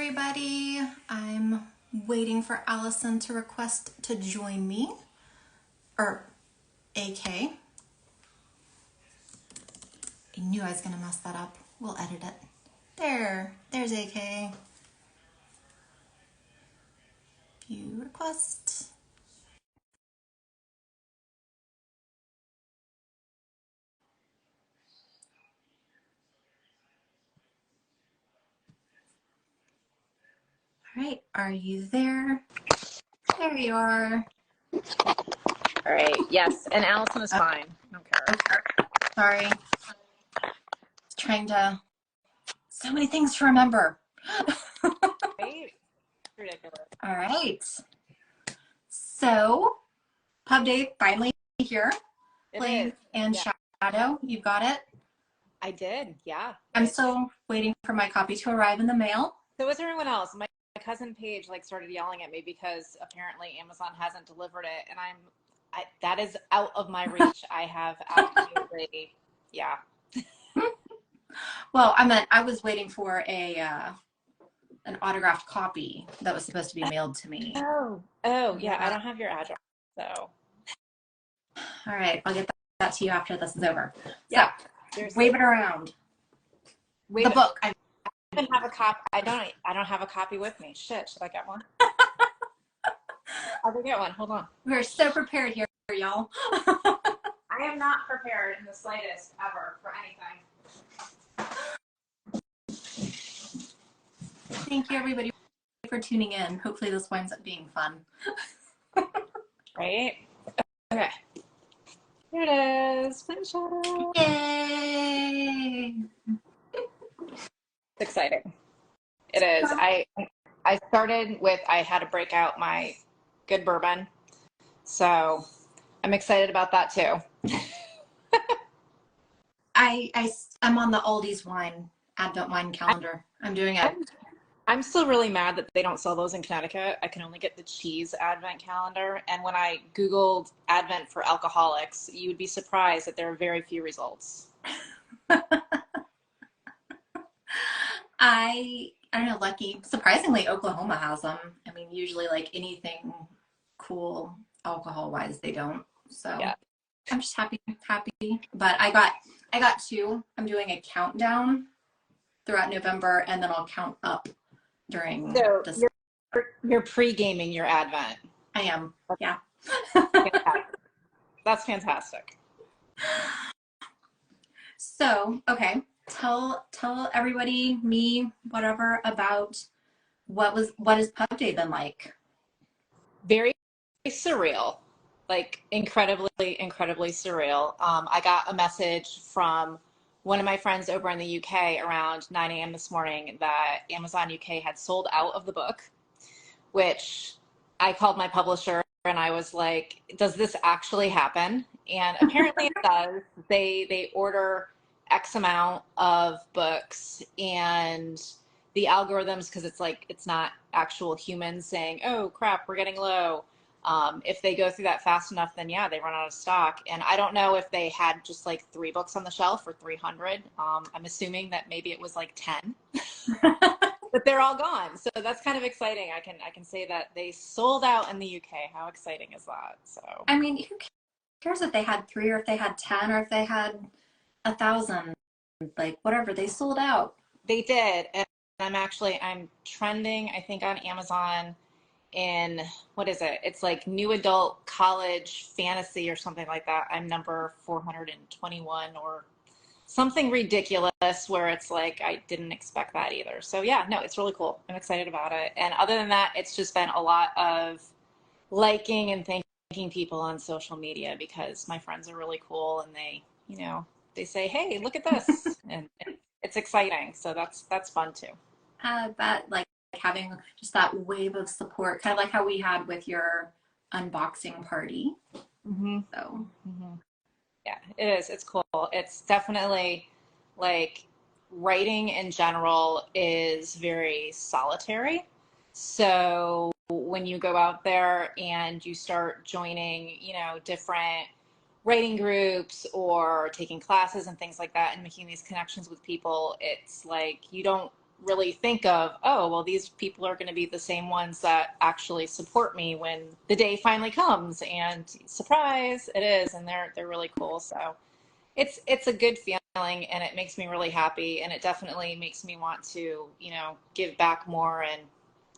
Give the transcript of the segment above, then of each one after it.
everybody. I'm waiting for Allison to request to join me, or AK. I knew I was gonna mess that up. We'll edit it. There's AK. View request. All right, are you there? There you are. All right, yes, and Allison is fine. I don't care. Sorry. Trying to, so many things to remember. Right? Ridiculous. All right. So, pub day finally here. Flame and Shadow, you got it? I did, yeah. I'm still waiting for my copy to arrive in the mail. So was everyone else. My cousin Paige started yelling at me because apparently Amazon hasn't delivered it, and that is out of my reach. I have absolutely, yeah. Well, I was waiting for an autographed copy that was supposed to be mailed to me. Oh, yeah. I don't have your address, so. All right, I'll get that to you after this is over. Yeah. So, wave it around. The book. I don't have a copy. I don't have a copy with me. Shit, should I get one? I'll go get one. Hold on. We're so prepared here, y'all. I am not prepared in the slightest ever for anything. Thank you, everybody, for tuning in. Hopefully this winds up being fun. Right? Okay. Here it is. Flame Shadow. Yay! It's exciting. It is. I started with, I had to break out my good bourbon. So I'm excited about that too. I'm on the Aldi's wine, Advent wine calendar. I'm doing it. I'm still really mad that they don't sell those in Connecticut. I can only get the cheese Advent calendar. And when I Googled Advent for alcoholics, you would be surprised that there are very few results. I don't know, lucky. Surprisingly, Oklahoma has them. I mean, usually like anything cool alcohol-wise, they don't. So yeah. I'm just happy. But I got two. I'm doing a countdown throughout November, and then I'll count up during this. You're pre-gaming your Advent. I am. Yeah. That's fantastic. So, okay. Tell everybody, me, whatever, about what has Pub Day been like? Very surreal, like incredibly surreal. I got a message from one of my friends over in the UK around 9 a.m. this morning that Amazon UK had sold out of the book, which I called my publisher and I was like, does this actually happen? And apparently it does. They order X amount of books, and the algorithms, because it's not actual humans saying, oh crap, we're getting low. If they go through that fast enough, then yeah, they run out of stock. And I don't know if they had just like 3 books on the shelf or 300. I'm assuming that maybe it was like 10, but they're all gone. So that's kind of exciting. I can say that they sold out in the UK. How exciting is that? So I mean, who cares if they had 3 or if they had 10 or if they had 1,000, like whatever, they sold out. They did. And I'm trending, I think, on Amazon in, what is it? It's like new adult college fantasy or something like that. I'm number 421 or something ridiculous where it's like, I didn't expect that either. So yeah, no, it's really cool. I'm excited about it. And other than that, it's just been a lot of liking and thanking people on social media because my friends are really cool and they say, hey, look at this. and it's exciting. So that's fun too. That like having just that wave of support, kind of like how we had with your unboxing party. Mm-hmm. So yeah, it is. It's cool. It's definitely like writing in general is very solitary. So when you go out there and you start joining, different writing groups or taking classes and things like that and making these connections with people, it's like you don't really think of, oh, well, these people are going to be the same ones that actually support me when the day finally comes, and surprise, it is, and they're really cool. So it's a good feeling, and it makes me really happy, and it definitely makes me want to, give back more and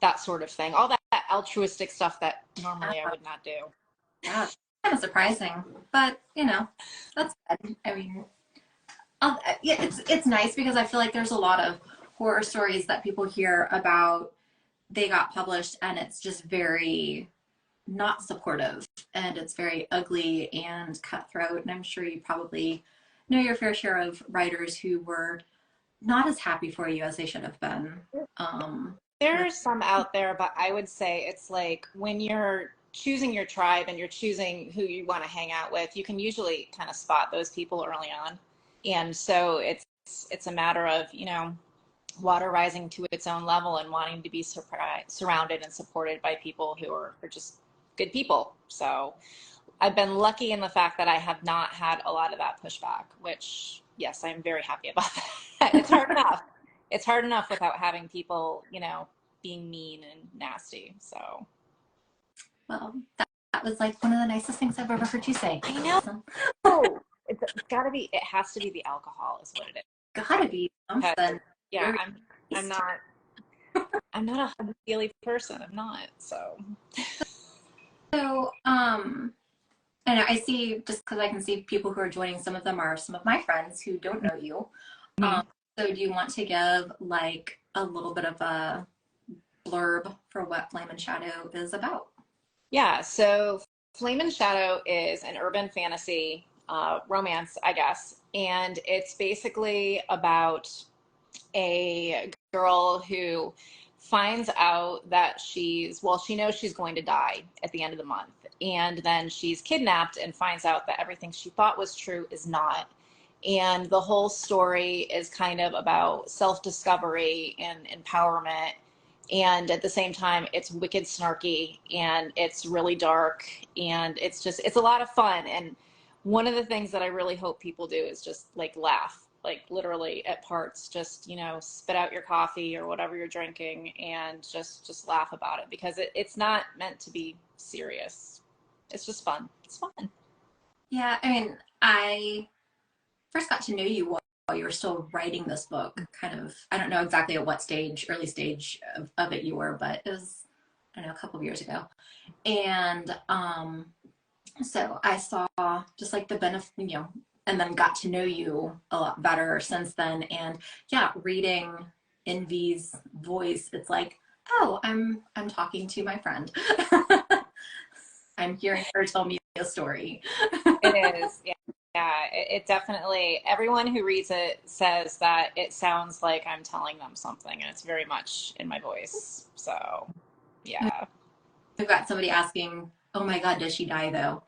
that sort of thing. All that altruistic stuff that normally I would not do. Yeah, kind of surprising, but that's good. I mean, yeah, it's nice because I feel like there's a lot of horror stories that people hear about. They got published, and it's just very not supportive, and it's very ugly and cutthroat. And I'm sure you probably know your fair share of writers who were not as happy for you as they should have been. There are some out there, but I would say it's like when you're choosing your tribe and you're choosing who you want to hang out with, you can usually kind of spot those people early on. And so it's a matter of, water rising to its own level and wanting to be surrounded and supported by people who are just good people. So I've been lucky in the fact that I have not had a lot of that pushback, which, yes, I'm very happy about that. It's hard enough. It's hard enough without having people, being mean and nasty. So, well, that was like one of the nicest things I've ever heard you say. I know. Oh, it's gotta be. It has to be the alcohol, is what it is. Gotta be something. Yeah, I'm not a huggy person. I'm not. So, and I see, just because I can see people who are joining, some of them are some of my friends who don't know you. Mm-hmm. So do you want to give like a little bit of a blurb for what Flame and Shadow is about? Yeah, so Flame and Shadow is an urban fantasy romance, I guess, and it's basically about a girl who finds out that she knows she's going to die at the end of the month, and then she's kidnapped and finds out that everything she thought was true is not. And the whole story is kind of about self-discovery and empowerment. And at the same time, it's wicked snarky, and it's really dark, and it's a lot of fun. And one of the things that I really hope people do is just like laugh, like literally at parts, just, spit out your coffee or whatever you're drinking and just laugh about it, because it's not meant to be serious. It's just fun. It's fun. Yeah, I mean, I first got to know you while you were still writing this book. Kind of, I don't know exactly at what early stage of it you were, but it was, I don't know, a couple of years ago. And so I saw just like the benefit, and then got to know you a lot better since then. And yeah, reading Envy's voice, it's like, oh, I'm talking to my friend. I'm hearing her tell me a story. It is, yeah. Yeah, it definitely, everyone who reads it says that it sounds like I'm telling them something, and it's very much in my voice. So, yeah. We've got somebody asking, oh my God, does she die though?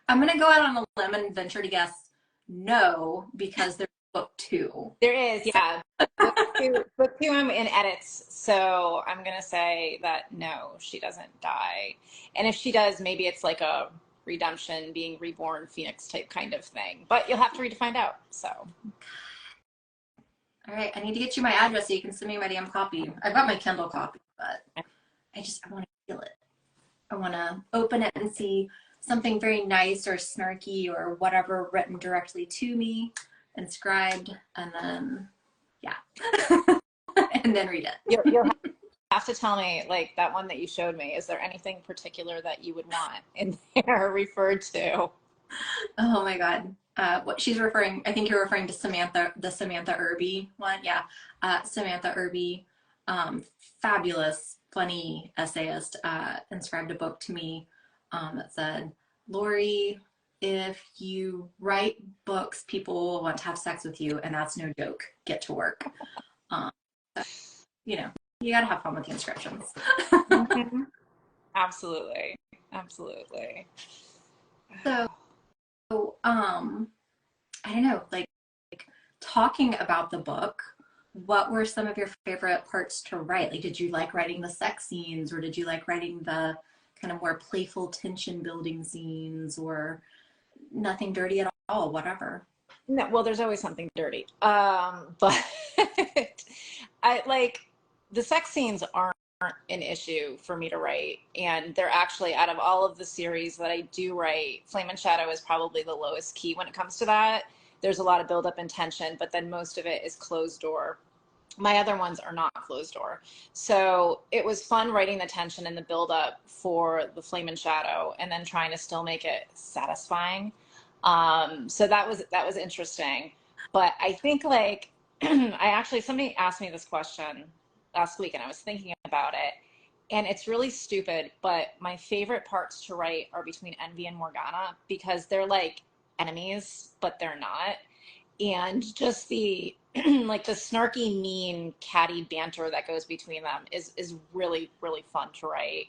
I'm going to go out on a limb and venture to guess no, because there's book 2. There is, yeah. Book two, I'm in edits, so I'm going to say that no, she doesn't die. And if she does, maybe it's like a redemption, being reborn, Phoenix type kind of thing. But you'll have to read to find out. So, all right, I need to get you my address so you can send me my damn copy. I've got my Kindle copy, but I want to feel it. I want to open it and see something very nice or snarky or whatever written directly to me, inscribed, and then and then read it. You'll have to tell me, like that one that you showed me, is there anything particular that you would want in there referred to? Oh my God. What she's referring, I think you're referring to Samantha, the Samantha Irby one. Yeah. Samantha Irby, fabulous, funny essayist, inscribed a book to me that said, Lori, if you write books, people will want to have sex with you, and that's no joke. Get to work. So, you got to have fun with the inscriptions. Mm-hmm. Absolutely. Absolutely. So, I don't know, like talking about the book, what were some of your favorite parts to write? Like, did you like writing the sex scenes, or did you like writing the kind of more playful tension building scenes, or nothing dirty at all, whatever? No, well, there's always something dirty. But I like the sex scenes aren't an issue for me to write, and they're actually, out of all of the series that I do write, Flame and Shadow is probably the lowest key when it comes to that. There's a lot of build up and tension, but then most of it is closed door. My other ones are not closed door. So it was fun writing the tension and the build up for the Flame and Shadow, and then trying to still make it satisfying. So that was interesting. But I think like somebody asked me this question last week, and I was thinking about it. And it's really stupid, but my favorite parts to write are between Envy and Morgana, because they're like enemies, but they're not. And just the like the snarky, mean, catty banter that goes between them is really, really fun to write.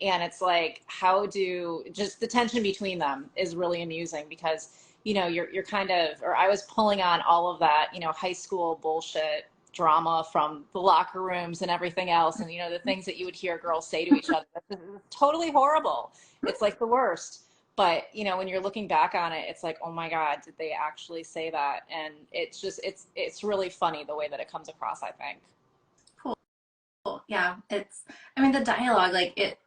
And it's like, how do just the tension between them is really amusing, because you're kind of, or I was pulling on all of that, high school bullshit drama from the locker rooms and everything else, and the things that you would hear girls say to each other. This is totally horrible. It's like the worst. But when you're looking back on it, it's like, oh my God, did they actually say that? And it's just it's really funny the way that it comes across, I think. Cool. Yeah, I mean, the dialogue, like it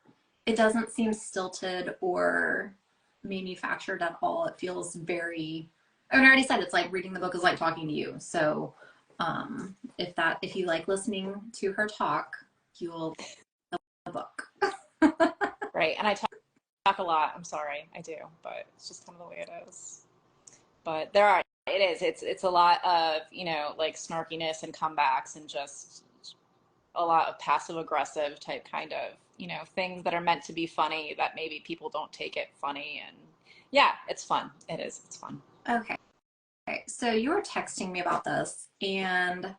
doesn't seem stilted or manufactured at all. It feels very, I mean, I already said it's like reading the book is like talking to you. So if you like listening to her talk, you'll love the book. Right. And I talk a lot. I'm sorry, I do, but it's just kind of the way it is. But it's a lot of, like snarkiness and comebacks, and just a lot of passive aggressive type kind of, things that are meant to be funny that maybe people don't take it funny. And yeah, it's fun. It's fun. Okay. So you were texting me about this, and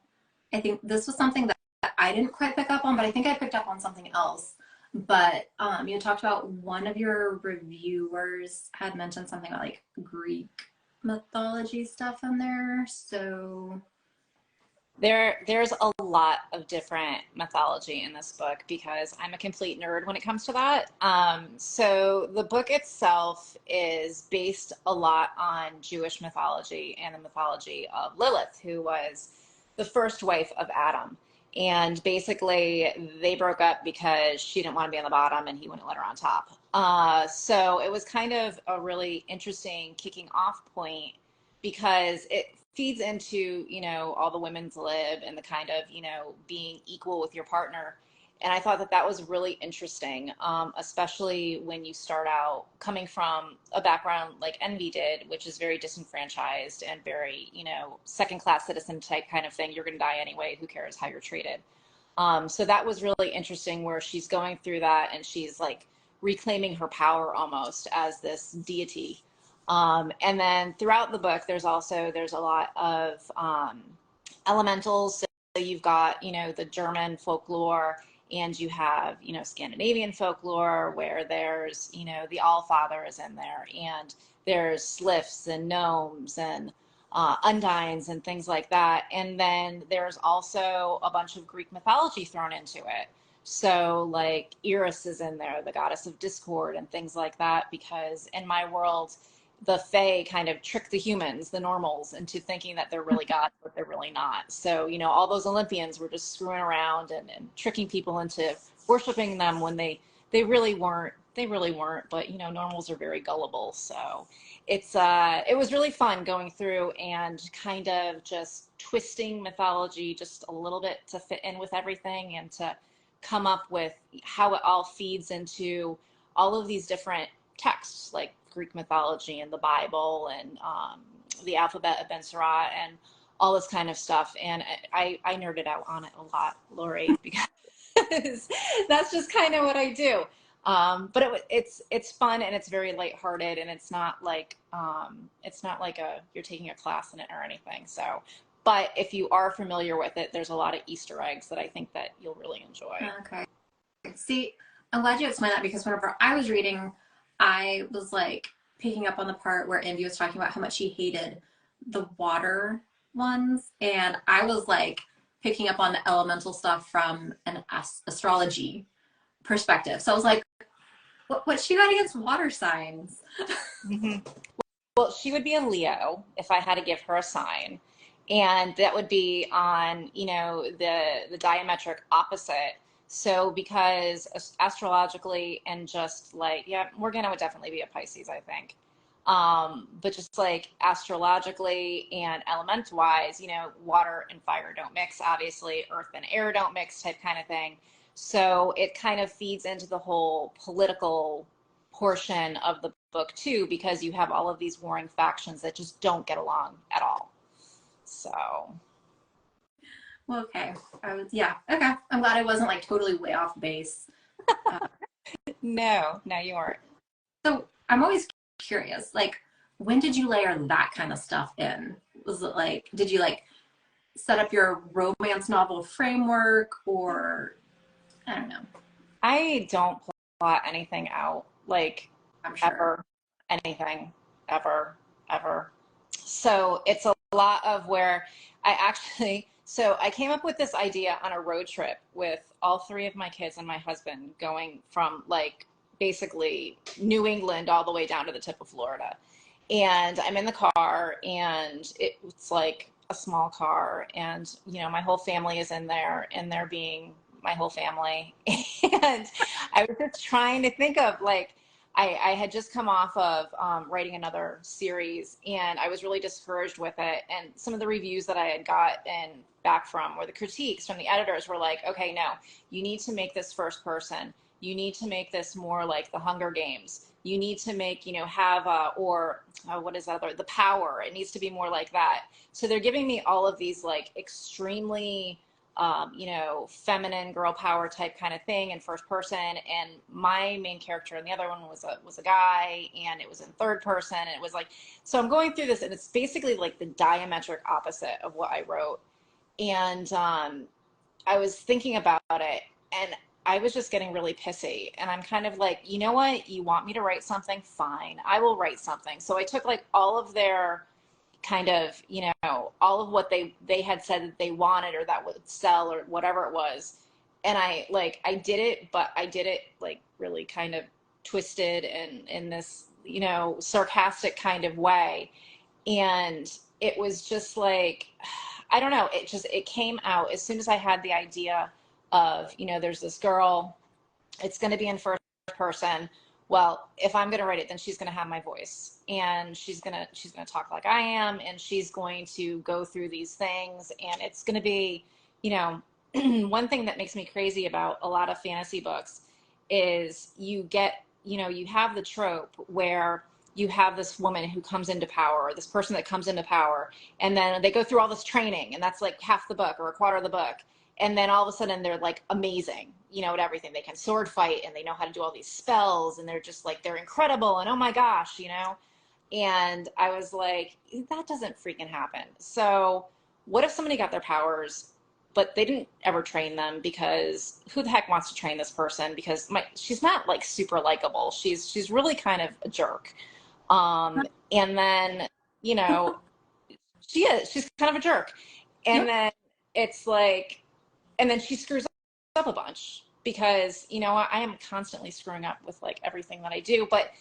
I think this was something that I didn't quite pick up on, but I think I picked up on something else. But you talked about one of your reviewers had mentioned something about like Greek mythology stuff in there. So there's a lot of different mythology in this book, because I'm a complete nerd when it comes to that. So the book itself is based a lot on Jewish mythology and the mythology of Lilith, who was the first wife of Adam. And basically, they broke up because she didn't want to be on the bottom and he wouldn't let her on top. So it was kind of a really interesting kicking off point, because it feeds into, all the women's lib and the kind of, being equal with your partner. And I thought that was really interesting, especially when you start out coming from a background like Envy did, which is very disenfranchised and very, second-class citizen type kind of thing. You're going to die anyway. Who cares how you're treated? So that was really interesting, where she's going through that and she's like reclaiming her power almost as this deity. And then throughout the book, there's a lot of elementals. So you've got, the German folklore, and you have, Scandinavian folklore, where there's, the Allfather is in there, and there's sliffs and gnomes and undines and things like that. And then there's also a bunch of Greek mythology thrown into it. So like Eris is in there, the goddess of discord and things like that, because in my world, the Fae kind of trick the humans, the normals, into thinking that they're really gods, but they're really not. So, all those Olympians were just screwing around and tricking people into worshiping them when they really weren't. They really weren't. But, normals are very gullible. So it was really fun going through and kind of just twisting mythology just a little bit to fit in with everything, and to come up with how it all feeds into all of these different texts, like Greek mythology and the Bible and the alphabet of Ben Sirah and all this kind of stuff. And I nerded out on it a lot, Lori, because that's just kind of what I do. But it's fun, and it's very lighthearted, and it's not like you're taking a class in it or anything. So, but if you are familiar with it, there's a lot of Easter eggs that I think that you'll really enjoy. Okay. See, I'm glad you explained that, because whenever I was reading, I was like picking up on the part where Envy was talking about how much she hated the water ones. And I was like picking up on the elemental stuff from an astrology perspective. So I was like, what she got against water signs? Mm-hmm. Well, she would be a Leo if I had to give her a sign. And that would be on, the diametric opposite. So because astrologically and just like, yeah, Morgana would definitely be a Pisces, I think. But just like astrologically and element wise, water and fire don't mix, obviously, earth and air don't mix type kind of thing. So it kind of feeds into the whole political portion of the book too, because you have all of these warring factions that just don't get along at all. So, well, okay. Yeah, okay. I'm glad I wasn't like totally way off base. Uh, no, you aren't. so I'm always curious, like, when did you layer that kind of stuff in? Was it like, did you like set up your romance novel framework, or I don't know? I don't plot anything out, like I'm sure. ever, anything, ever, ever. So it's a lot of where so I came up with this idea on a road trip with all three of my kids and my husband going from like basically New England all the way down to the tip of Florida. And I'm in the car and it's like a small car and, my whole family is in there and they're being my whole family. And I was just trying to think of like, I had just come off of writing another series and I was really discouraged with it. And some of the reviews that I had gotten back from, or the critiques from the editors, were like, okay, no, you need to make this first person. You need to make this more like the Hunger Games. You need to make, have, what is that other, The Power. It needs to be more like that. So they're giving me all of these like extremely feminine girl power type kind of thing in first person. And my main character in the other one was a guy, and it was in third person. And it was like, so I'm going through this, and it's basically like the diametric opposite of what I wrote. And I was thinking about it, and I was just getting really pissy. And I'm kind of like, you know what? You want me to write something? Fine, I will write something. So I took like all of their kind of, all of what they had said that they wanted or that would sell or whatever it was. And I did it, but I did it like really kind of twisted and in this, sarcastic kind of way. And it was just like, I don't know, it came out as soon as I had the idea of, there's this girl, it's going to be in first person. Well, if I'm going to write it, then she's going to have my voice, and she's going to talk like I am, and she's going to go through these things, and it's going to be, one thing that makes me crazy about a lot of fantasy books is you get, you have the trope where you have this woman who comes into power, or this person that comes into power, and then they go through all this training, and that's like half the book or a quarter of the book. And then all of a sudden they're like amazing, at everything. They can sword fight and they know how to do all these spells, and they're just like, they're incredible. And oh my gosh, and I was like, that doesn't freaking happen. So what if somebody got their powers, but they didn't ever train them? Because who the heck wants to train this person? Because she's not like super likable. She's really kind of a jerk. And then, she's kind of a jerk. And Yep. then it's like, and then she screws up a bunch because, I am constantly screwing up with like everything that I do, but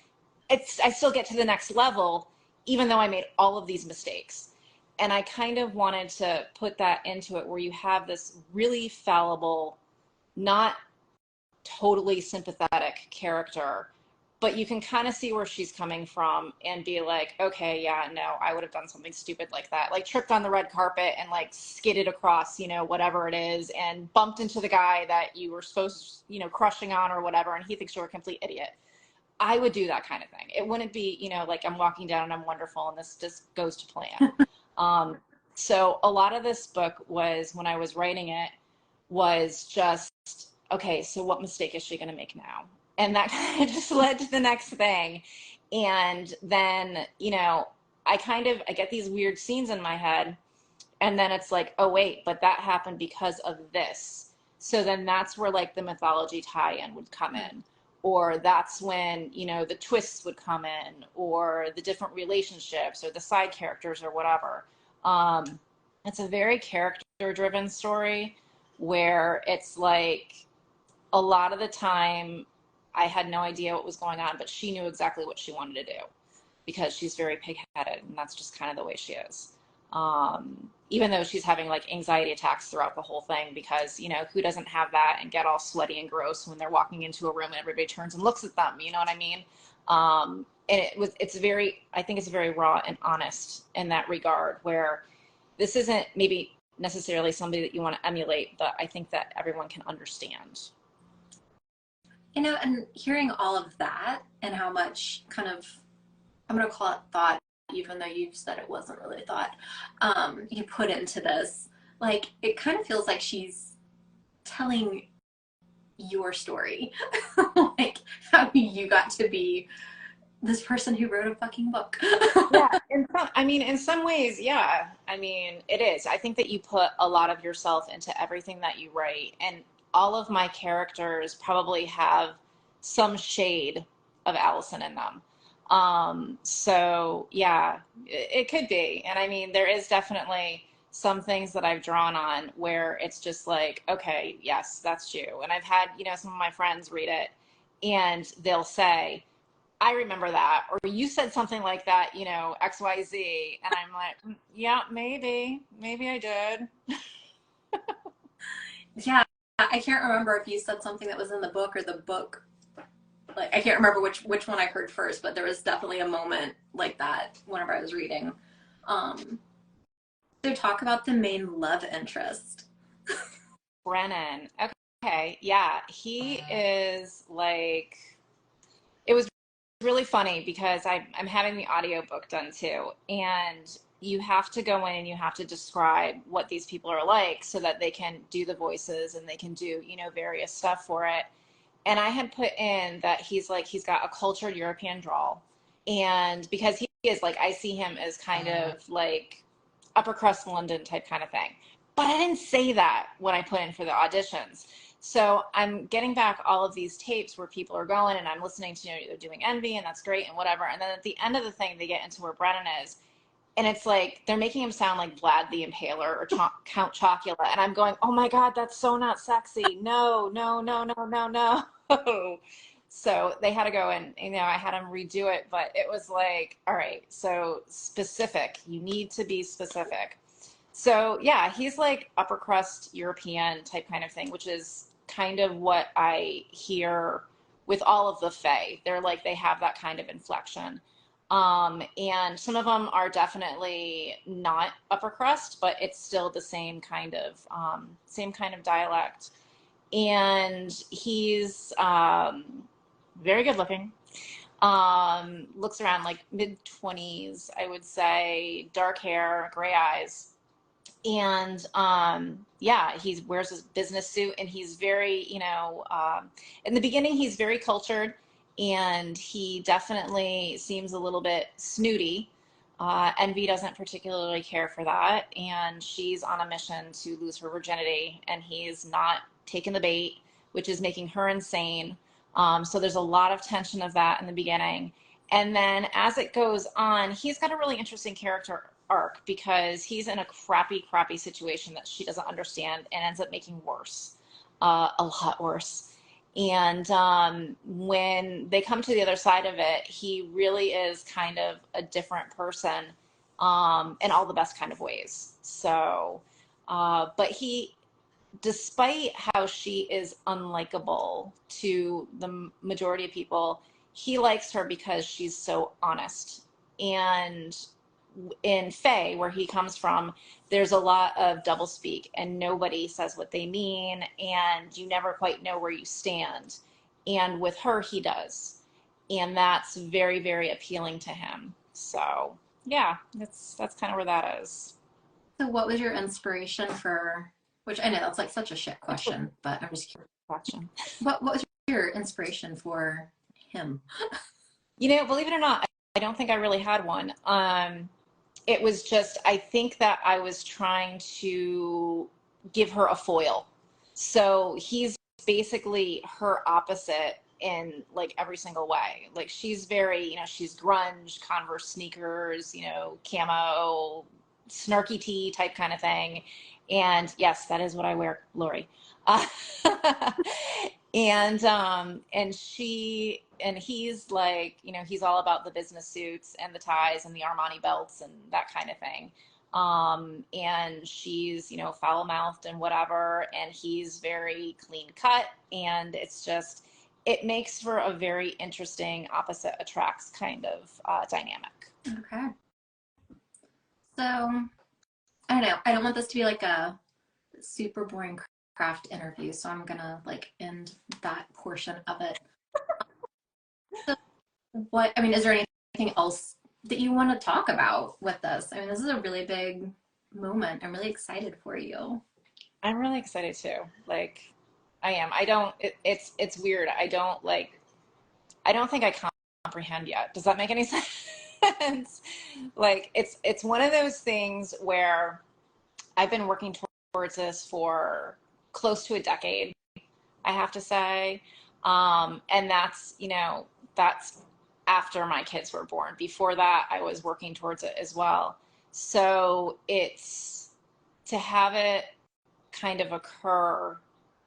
I still get to the next level, even though I made all of these mistakes. And I kind of wanted to put that into it where you have this really fallible, not totally sympathetic character, but you can kind of see where she's coming from and be like, okay, yeah, no, I would have done something stupid like that. Like tripped on the red carpet and like skidded across, whatever it is, and bumped into the guy that you were supposed, crushing on or whatever, and he thinks you're a complete idiot. I would do that kind of thing. It wouldn't be, like I'm walking down and I'm wonderful and this just goes to plan. So a lot of this book was, when I was writing it, was just, okay, so what mistake is she going to make now? And that kind of just led to the next thing. And then, I get these weird scenes in my head, and then it's like, oh wait, but that happened because of this. So then that's where like the mythology tie-in would come in, or that's when, the twists would come in, or the different relationships or the side characters or whatever. It's a very character driven story where it's like, a lot of the time I had no idea what was going on, but she knew exactly what she wanted to do because she's very pig-headed, and that's just kind of the way she is. even though she's having like anxiety attacks throughout the whole thing, because, you know, who doesn't have that and get all sweaty and gross when they're walking into a room and everybody turns and looks at them, you know what I mean? And it's very, I think it's very raw and honest in that regard, where this isn't maybe necessarily somebody that you want to emulate, but I think that everyone can understand. You know, and hearing all of that and how much kind of, I'm going to call it thought, even though you said it wasn't really thought, you put into this, like, it kind of feels like she's telling your story. Like, how you got to be this person who wrote a fucking book. Yeah, in some ways, yeah. I mean, it is. I think that you put a lot of yourself into everything that you write, and all of my characters probably have some shade of Allison in them. So yeah, it could be. And I mean, there is definitely some things that I've drawn on where it's just like, okay, yes, that's you. And I've had, you know, some of my friends read it and they'll say, I remember that, or you said something like that, you know, XYZ. And I'm like, yeah, maybe I did. Yeah, I can't remember if you said something that was in the book or the book. Like, I can't remember which one I heard first, but there was definitely a moment like that whenever I was reading. Um, so talk about the main love interest. Brennan. Okay. Yeah. He is like, it was really funny because I'm having the audiobook done too. And you have to go in and you have to describe what these people are like so that they can do the voices and they can do, you know, various stuff for it. And I had put in that he's like, he's got a cultured European drawl. And because he is like, I see him as kind of like upper crust London type kind of thing. But I didn't say that when I put in for the auditions. So I'm getting back all of these tapes where people are going and I'm listening to, you know, they're doing Envy and that's great and whatever. And then at the end of the thing, they get into where Brennan is. And it's like, they're making him sound like Vlad the Impaler or Count Chocula. And I'm going, oh my God, that's so not sexy. No, no, no, no, no, no. So they had to go and, you know, I had him redo it, but it was like, all right, so specific, you need to be specific. So yeah, he's like upper crust European type kind of thing, which is kind of what I hear with all of the Fae. They're like, they have that kind of inflection. And some of them are definitely not upper crust, but it's still the same kind of dialect. And he's very good looking. Looks around like mid-20s, I would say, dark hair, gray eyes. And yeah, he wears his business suit and he's very, you know, in the beginning, he's very cultured and he definitely seems a little bit snooty. Envy doesn't particularly care for that. And she's on a mission to lose her virginity and he's not taking the bait, which is making her insane. So there's a lot of tension of that in the beginning. And then as it goes on, he's got a really interesting character arc because he's in a crappy situation that she doesn't understand and ends up making worse, a lot worse. And when they come to the other side of it, he really is kind of a different person in all the best kind of ways. So, but he, despite how she is unlikable to the majority of people, he likes her because she's so honest. And in Faye, where he comes from, there's a lot of doublespeak and nobody says what they mean and you never quite know where you stand. And with her, he does. And that's very, very appealing to him. So yeah, that's kind of where that is. So what was your inspiration for, which I know that's like such a shit question, but I'm just curious. Question. What was your inspiration for him? You know, believe it or not, I don't think I really had one. It was just, I think that I was trying to give her a foil. So he's basically her opposite in like every single way. Like she's very, you know, she's grunge, Converse sneakers, you know, camo, snarky tee type kind of thing. And yes, that is what I wear, Lori. Uh, and he's like, you know, he's all about the business suits and the ties and the Armani belts and that kind of thing. And she's, foul-mouthed and whatever, and he's very clean cut, and it makes for a very interesting opposite attracts kind of dynamic. Okay. So, I don't know. I don't want this to be like a super boring craft interview, so I'm gonna like end that portion of it. So is there anything else that you want to talk about with this? I mean, this is a really big moment. I'm really excited for you. I'm really excited too. Like, I am. I don't, it's weird. I don't think I comprehend yet. Does that make any sense? Like, it's one of those things where I've been working towards this for close to a decade, I have to say. And that's after my kids were born. Before that, I was working towards it as well. So it's to have it kind of occur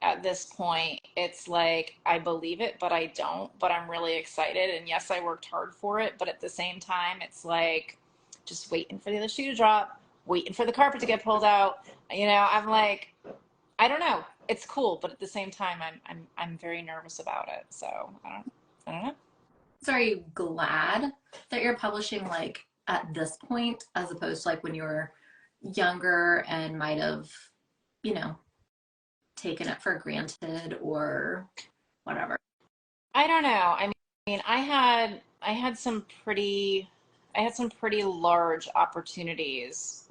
at this point, it's like I believe it, but I don't, but I'm really excited. And yes, I worked hard for it, but at the same time, it's like just waiting for the other shoe to drop, waiting for the carpet to get pulled out. I'm like, I don't know. It's cool, but at the same time, I'm very nervous about it. So I don't know. So are you glad that you're publishing like at this point as opposed to like when you were younger and might have, you know, taken it for granted or whatever? I don't know. I mean, I had some pretty large opportunities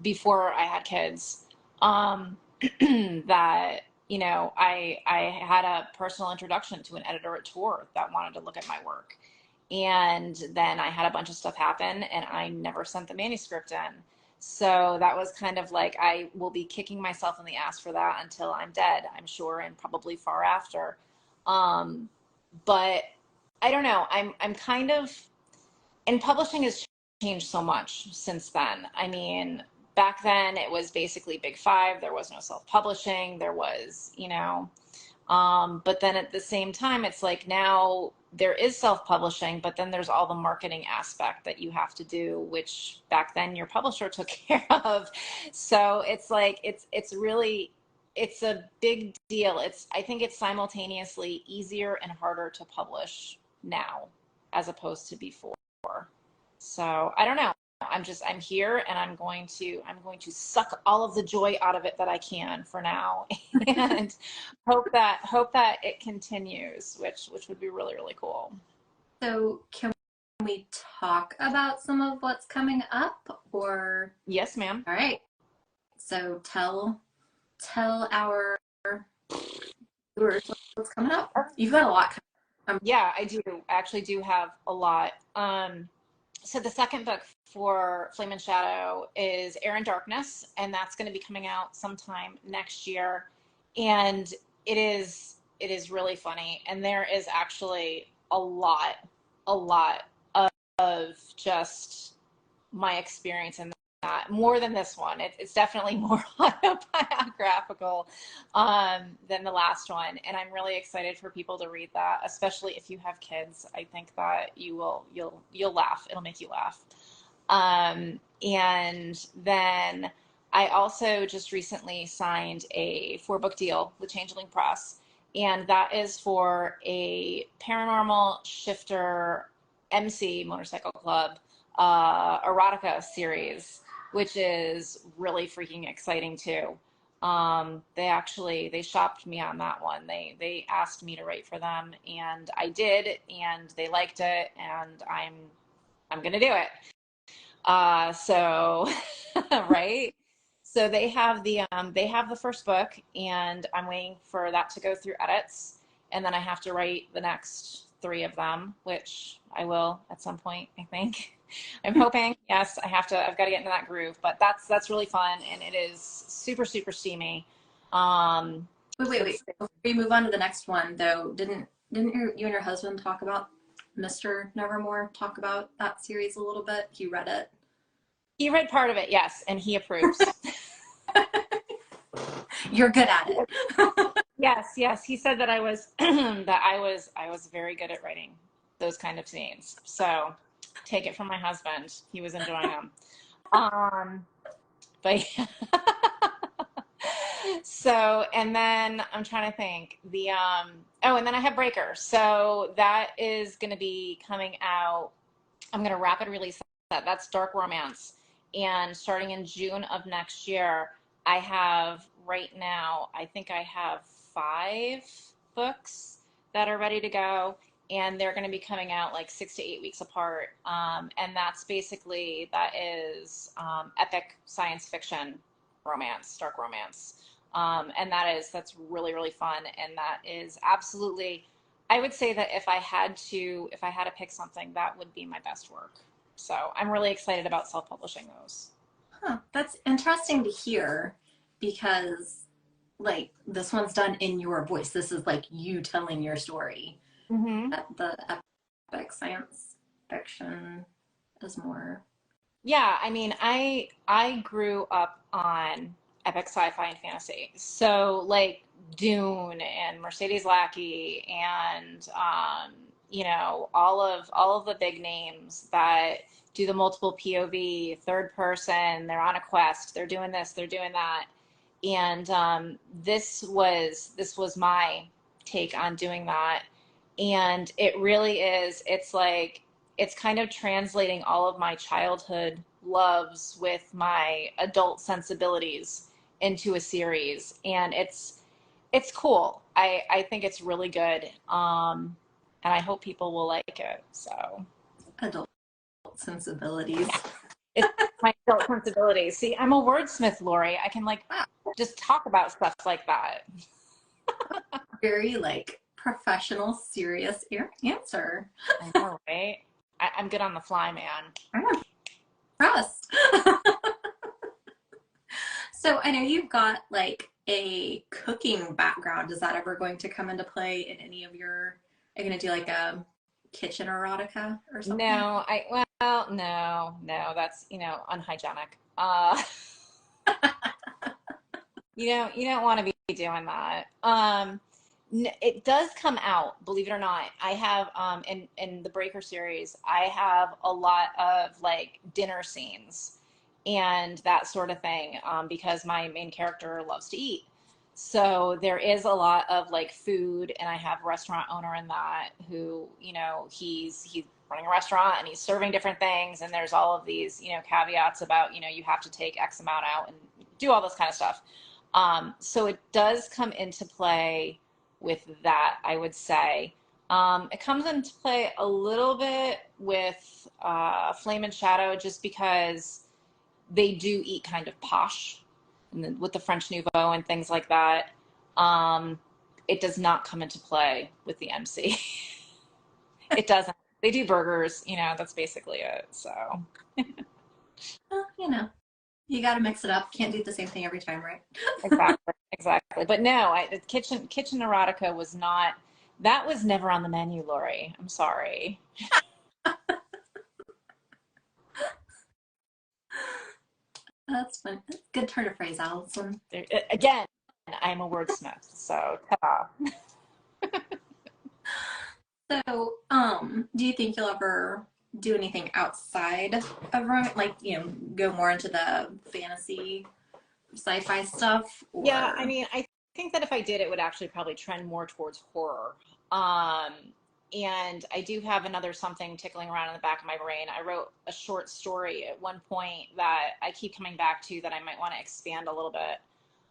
before I had kids. Um, that, I had a personal introduction to an editor at Tor that wanted to look at my work. And then I had a bunch of stuff happen and I never sent the manuscript in. So that was kind of like, I will be kicking myself in the ass for that until I'm dead, I'm sure, and probably far after. Um, but I don't know. I'm kind of, and publishing has changed so much since then. I mean, back then it was basically Big Five. There was no self-publishing. There was, but then at the same time, it's like now there is self-publishing, but then there's all the marketing aspect that you have to do, which back then your publisher took care of. So it's like it's a big deal. I think it's simultaneously easier and harder to publish now as opposed to before. So I don't know. I'm here and I'm going to suck all of the joy out of it that I can for now and hope that it continues, which would be really, really cool. So can we talk about some of what's coming up or? Yes, ma'am. All right. So tell our viewers what's coming up. You've got a lot coming up. Yeah, I do. I actually do have a lot. So the second book for Flame and Shadow is Air and Darkness, and that's going to be coming out sometime next year. And it is really funny. And there is actually a lot of just my experience in that, more than this one. It's definitely more autobiographical than the last one, and I'm really excited for people to read that, especially if you have kids. I think that you'll laugh. It'll make you laugh. And then I also just recently signed a 4-book deal with Changeling Press, and that is for a paranormal shifter MC motorcycle club erotica series, which is really freaking exciting too. They shopped me on that one. They asked me to write for them, and I did, and they liked it, and I'm gonna do it. So right. So they have the first book, and I'm waiting for that to go through edits, and then I have to write the next 3 of them, which I will at some point, I think. I'm hoping. Yes, I've got to get into that groove, but that's really fun, and it is super, super steamy. Wait. Before we move on to the next one, though, didn't you and your husband talk about Mr. Nevermore? Talk about that series a little bit. He read it. He read part of it, yes, and he approves. You're good at it. Yes. He said that I was very good at writing those kind of scenes. So take it from my husband. He was enjoying them. But so, and then I'm trying to think oh, and then I have Breaker. So that is going to be coming out. I'm going to rapid release that. That's dark romance. And starting in June of next year, I have right now, I think I have 5 books that are ready to go. And they're going to be coming out like 6 to 8 weeks apart. And that's basically, that is epic science fiction romance, dark romance. And that's really, really fun. And that is absolutely, I would say that if I had to pick something, that would be my best work. So I'm really excited about self-publishing those. Huh, that's interesting to hear because like this one's done in your voice. This is like you telling your story. Mm-hmm. The epic science fiction is more. Yeah, I mean, I grew up on epic sci-fi and fantasy. So like Dune and Mercedes Lackey and all of the big names that do the multiple POV, third person, they're on a quest, they're doing this, they're doing that. And this was my take on doing that. And it really is, it's like it's kind of translating all of my childhood loves with my adult sensibilities into a series, and it's cool. I think it's really good, and I hope people will like it. So Adult sensibilities. it's my adult sensibilities. See, I'm a wordsmith, Lori. I can like just talk about stuff like that. Very like professional, serious answer. I know, right? I'm good on the fly, man. I'm impressed. So I know you've got like a cooking background. Is that ever going to come into play in any of your, are you going to do like a kitchen erotica or something? No, no, that's, unhygienic. You don't want to be doing that. It does come out, believe it or not. I have in the Breaker series, I have a lot of like dinner scenes and that sort of thing, because my main character loves to eat. So there is a lot of like food, and I have a restaurant owner in that who, he's running a restaurant and he's serving different things, and there's all of these, caveats about, you have to take X amount out and do all this kind of stuff. So it does come into play with that, I would say. It comes into play a little bit with Flame and Shadow, just because they do eat kind of posh, and with the French Nouveau and things like that. It does not come into play with the MC. It doesn't. They do burgers, that's basically it. So, Well, you got to mix it up. Can't do the same thing every time, right? exactly. But no, the kitchen erotica was not. That was never on the menu, Lori. I'm sorry. That's fun. Good turn of phrase, Allison. Again, I'm a wordsmith, so ta-da. So, do you think you'll ever do anything outside of romance, like, go more into the fantasy, sci-fi stuff? Or... Yeah, I mean, I think that if I did, it would actually probably trend more towards horror. And I do have another something tickling around in the back of my brain. I wrote a short story at one point that I keep coming back to that I might want to expand a little bit.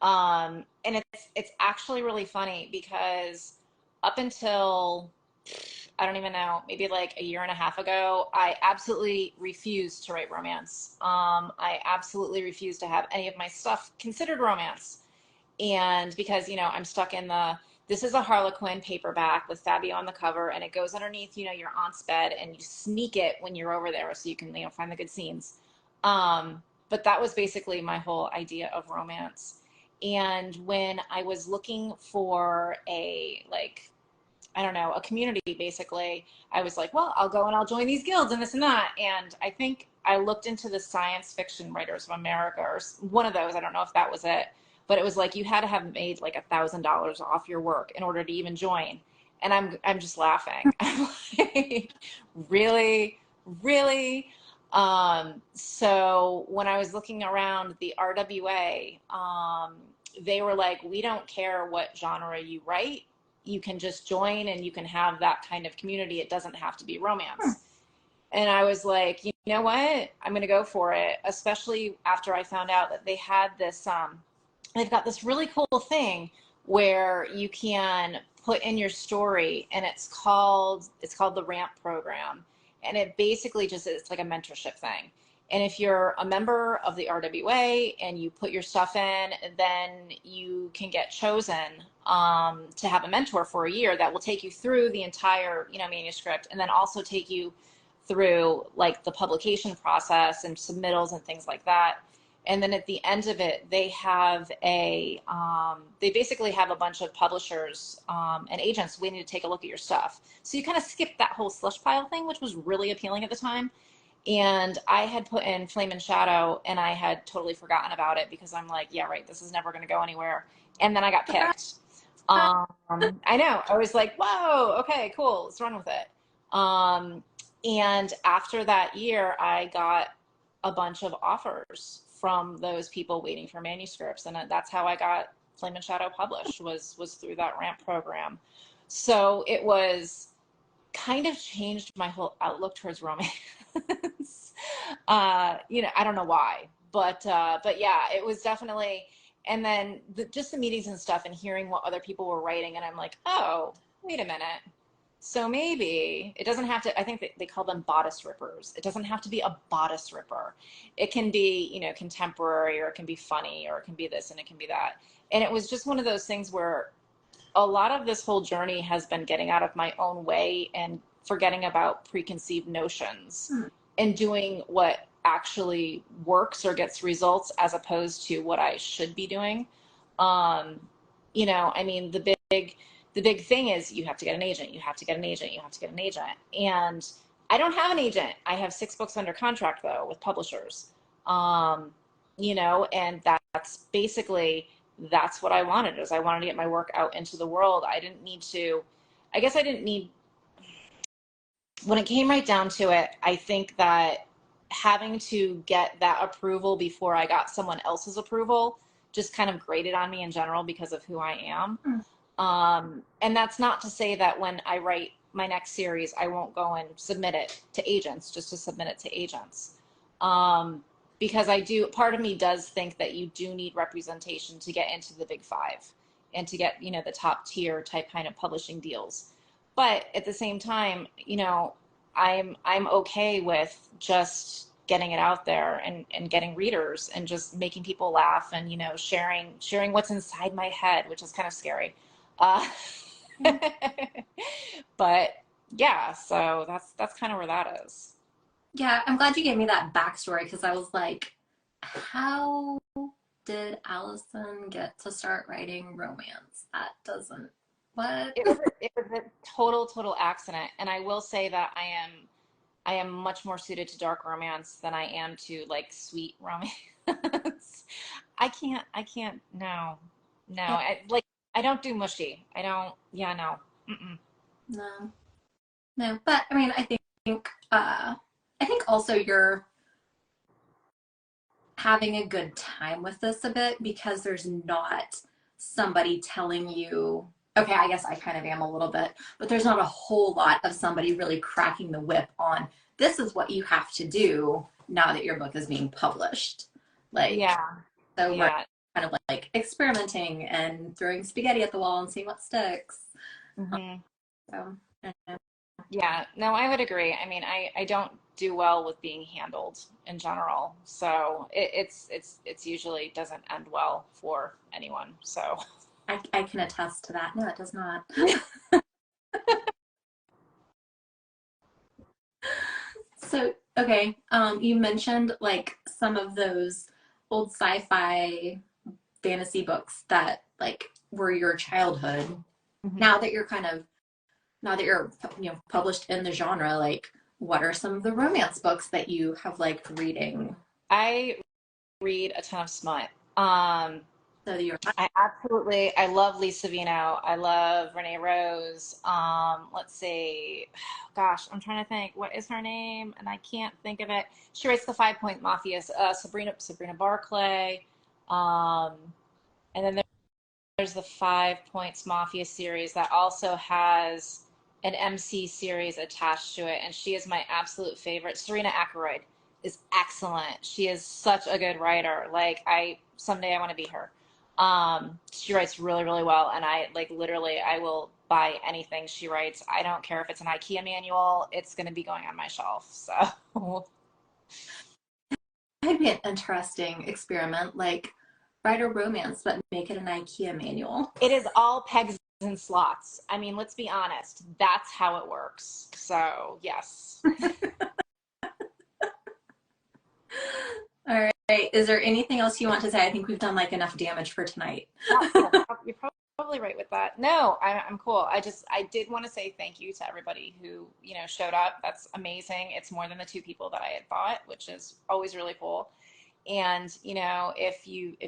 And it's actually really funny because up until, I don't even know, maybe like a year and a half ago, I absolutely refused to write romance. I absolutely refused to have any of my stuff considered romance. And because, I'm stuck in this is a Harlequin paperback with Fabio on the cover, and it goes underneath, your aunt's bed, and you sneak it when you're over there so you can, find the good scenes. But that was basically my whole idea of romance. And when I was looking for I don't know, a community, basically, I was like, well, I'll go and I'll join these guilds and this and that. And I think I looked into the Science Fiction Writers of America, or one of those. I don't know if that was it, but it was like you had to have made like $1,000 off your work in order to even join. And I'm just laughing. I'm like, really, really. So when I was looking around the RWA, they were like, we don't care what genre you write. You can just join and you can have that kind of community. It doesn't have to be romance. And I was like, you know what? I'm going to go for it, especially after I found out that they had this, they've got this really cool thing where you can put in your story, and it's called the ramp program, and it basically just, it's like a mentorship thing. And if you're a member of the RWA and you put your stuff in, then you can get chosen to have a mentor for a year that will take you through the entire, manuscript, and then also take you through like the publication process and submittals and things like that. And then at the end of it, they have they basically have a bunch of publishers and agents waiting to take a look at your stuff. So you kind of skip that whole slush pile thing, which was really appealing at the time. And I had put in Flame and Shadow, and I had totally forgotten about it because I'm like, yeah, right, this is never going to go anywhere. And then I got picked. I know. I was like, whoa, okay, cool, let's run with it. And after that year, I got a bunch of offers from those people waiting for manuscripts, and that's how I got Flame and Shadow published, was through that ramp program. So it was kind of changed my whole outlook towards romance. I don't know why, but yeah, it was definitely. And then just the meetings and stuff, and hearing what other people were writing, and I'm like, oh, wait a minute. So maybe it doesn't have to, I think they call them bodice rippers. It doesn't have to be a bodice ripper. It can be, contemporary, or it can be funny, or it can be this and it can be that. And it was just one of those things where a lot of this whole journey has been getting out of my own way and forgetting about preconceived notions and doing what actually works or gets results, as opposed to what I should be doing. The big thing is you have to get an agent, you have to get an agent, you have to get an agent. And I don't have an agent. I have 6 books under contract though with publishers. And that's basically, that's what I wanted, is I wanted to get my work out into the world. I didn't need, when it came right down to it, I think that having to get that approval before I got someone else's approval just kind of grated on me in general because of who I am. And that's not to say that when I write my next series, I won't go and submit it to agents just to submit it to agents. Because part of me does think that you do need representation to get into the big 5 and to get, the top tier type kind of publishing deals. But at the same time, I'm okay with just getting it out there and getting readers and just making people laugh and, sharing what's inside my head, which is kind of scary. But yeah, so that's kind of where that is. Yeah, I'm glad you gave me that backstory, because I was like, how did Allison get to start writing romance? That doesn't, what? It was a total accident. And I will say that I am much more suited to dark romance than I am to like sweet romance. I can't, no. I don't do mushy. I don't, yeah, no. Mm-mm. No, but I mean, I think also you're having a good time with this a bit, because there's not somebody telling you, okay, I guess I kind of am a little bit, but there's not a whole lot of somebody really cracking the whip on, this is what you have to do now that your book is being published. Like, yeah. So we're kind of like experimenting and throwing spaghetti at the wall and seeing what sticks. So, yeah, no, I would agree. I mean, I don't do well with being handled in general, so it's usually doesn't end well for anyone. So I can attest to that. No, it does not. So, okay, you mentioned like some of those old sci-fi fantasy books that like were your childhood. Now that you're published in the genre, like what are some of the romance books that you have liked reading? I read a ton of smut. So you're I love Lisa Vino. I love Renee Rose. Let's see. Gosh, I'm trying to think. What is her name? And I can't think of it. She writes the 5 Point Mafia. Sabrina Barclay. Um, and then there's the 5 Points Mafia series that also has an MC series attached to it, and she is my absolute favorite. Serena Ackroyd is excellent. She is such a good writer. Like someday I want to be her. She writes really, really well, and I like literally I will buy anything she writes. I don't care if it's an IKEA manual, it's going to be going on my shelf. So It'd be an interesting experiment, like write a romance but make it an IKEA manual. it is all pegs and slots. I mean, let's be honest, that's how it works. So yes. All right. Is there anything else you want to say? I think we've done like enough damage for tonight. You're probably right with that. No, I'm cool. I did want to say thank you to everybody who, showed up. That's amazing. It's more than the 2 people that I had thought, which is always really cool. And, if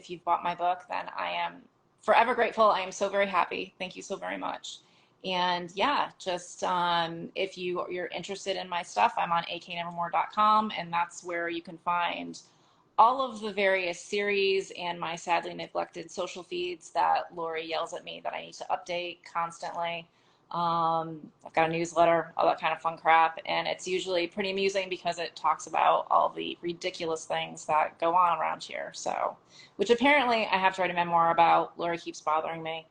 you've bought my book, then I am forever grateful. I am so very happy. Thank you so very much. And yeah, just if you're interested in my stuff, I'm on aknevermore.com, and that's where you can find all of the various series and my sadly neglected social feeds that Lori yells at me that I need to update constantly. I've got a newsletter, all that kind of fun crap, and it's usually pretty amusing because it talks about all the ridiculous things that go on around here. So, which apparently I have to write a memoir about. Lori keeps bothering me.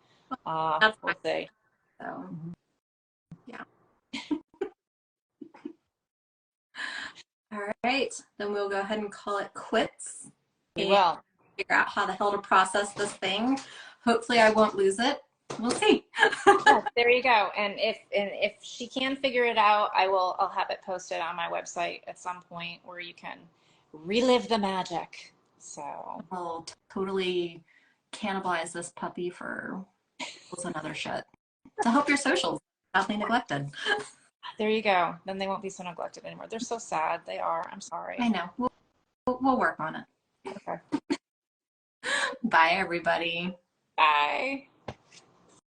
We'll see. So, yeah. All right, then we'll go ahead and call it quits. We will. Figure out how the hell to process this thing. Hopefully I won't lose it. We'll see. Yes, there you go. And if she can figure it out, I'll have it posted on my website at some point where you can relive the magic. So I'll totally cannibalize this puppy for another shit. So hope your socials badly neglected. There you go. Then they won't be so neglected anymore. They're so sad. They are. I'm sorry. I know. We'll work on it. Okay. Bye, everybody. Bye.